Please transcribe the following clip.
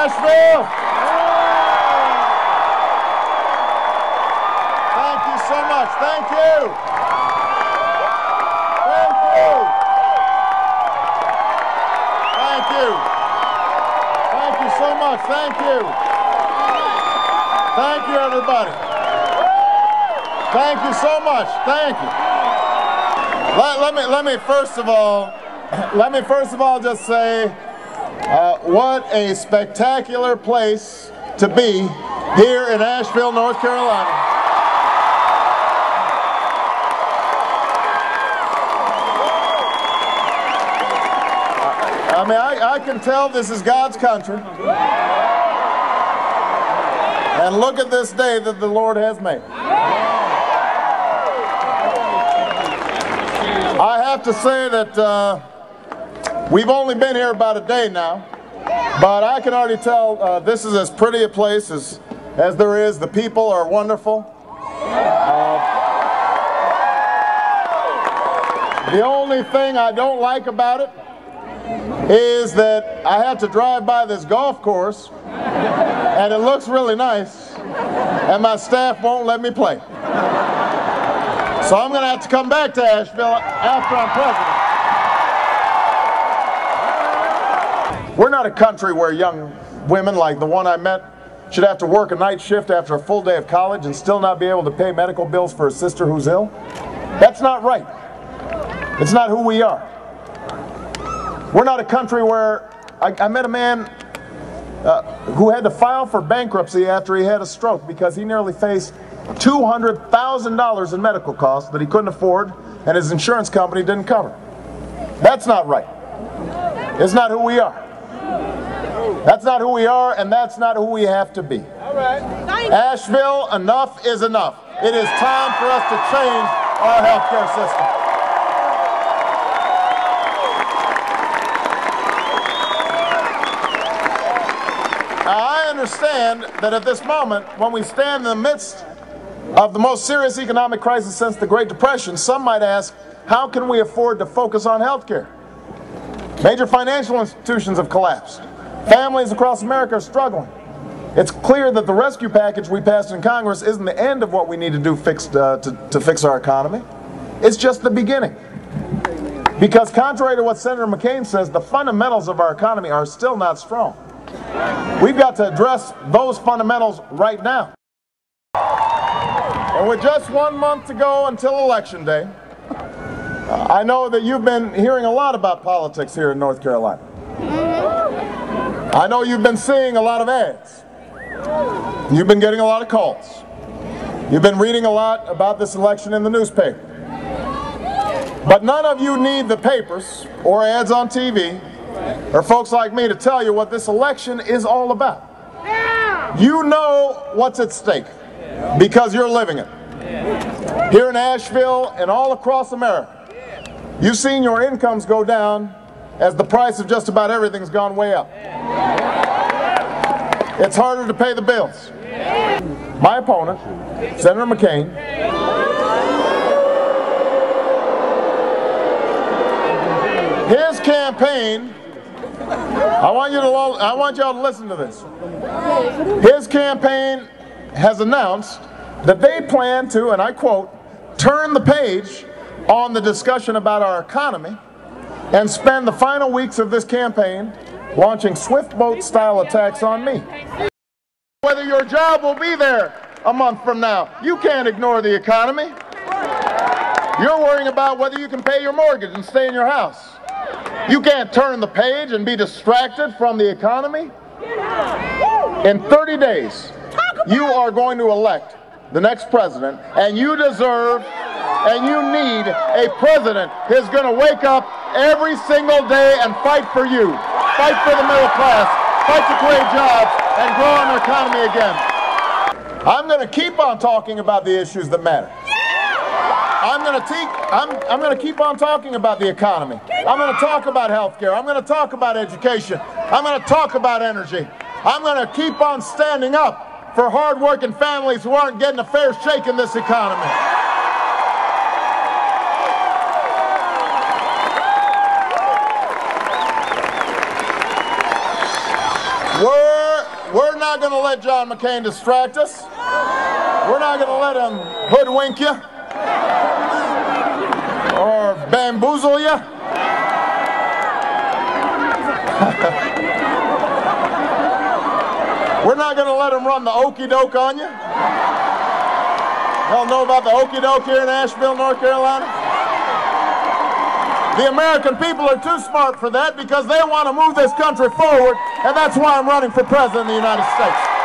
Asheville. Thank you so much. Thank you. Thank you. Thank you. Thank you so much. Thank you. Thank you, everybody. Thank you so much. Thank you. Let me first of all just say what a spectacular place to be here in Asheville, North Carolina. I mean, I can tell this is God's country. And look at this day that the Lord has made. I have to say that we've only been here about a day now, but I can already tell this is as pretty a place as there is. The people are wonderful. The only thing I don't like about it is that I have to drive by this golf course, and it looks really nice, and my staff won't let me play. So I'm going to have to come back to Asheville after I'm president. We're not a country where young women like the one I met should have to work a night shift after a full day of college and still not be able to pay medical bills for a sister who's ill. That's not right. It's not who we are. We're not a country where I met a man who had to file for bankruptcy after he had a stroke because he nearly faced $200,000 in medical costs that he couldn't afford and his insurance company didn't cover. That's not right. It's not who we are. That's not who we are, and that's not who we have to be. All right. Asheville, enough is enough. It is time for us to change our healthcare system. I understand that at this moment, when we stand in the midst of the most serious economic crisis since the Great Depression, some might ask, how can we afford to focus on health care? Major financial institutions have collapsed. Families across America are struggling. It's clear that the rescue package we passed in Congress isn't the end of what we need to do to fix our economy. It's just the beginning. Because contrary to what Senator McCain says, the fundamentals of our economy are still not strong. We've got to address those fundamentals right now. And with just 1 month to go until Election Day, I know that you've been hearing a lot about politics here in North Carolina. I know you've been seeing a lot of ads. You've been getting a lot of calls. You've been reading a lot about this election in the newspaper. But none of you need the papers or ads on TV or folks like me to tell you what this election is all about. You know what's at stake because you're living it. Here in Asheville and all across America, you've seen your incomes go down as the price of just about everything's gone way up. It's harder to pay the bills. My opponent, Senator McCain, his campaign, I want y'all to listen to this. His campaign has announced that they plan to, and I quote, turn the page on the discussion about our economy and spend the final weeks of this campaign launching swift boat-style attacks on me. Whether your job will be there a month from now, you can't ignore the economy. You're worrying about whether you can pay your mortgage and stay in your house. You can't turn the page and be distracted from the economy. In 30 days, you are going to elect the next president, and you deserve and you need a president who's going to wake up every single day and fight for you, fight for the middle class, fight to create jobs and grow our economy again. I'm going to keep on talking about the issues that matter. I'm going to keep on talking about the economy. I'm going to talk about health care. I'm going to talk about education. I'm going to talk about energy. I'm going to keep on standing up for hard-working families who aren't getting a fair shake in this economy. We're not going to let John McCain distract us. We're not going to let him hoodwink you or bamboozle you. We're not going to let him run the okey doke on you. Y'all know about the okey doke here in Asheville, North Carolina? The American people are too smart for that because they want to move this country forward, and that's why I'm running for president of the United States.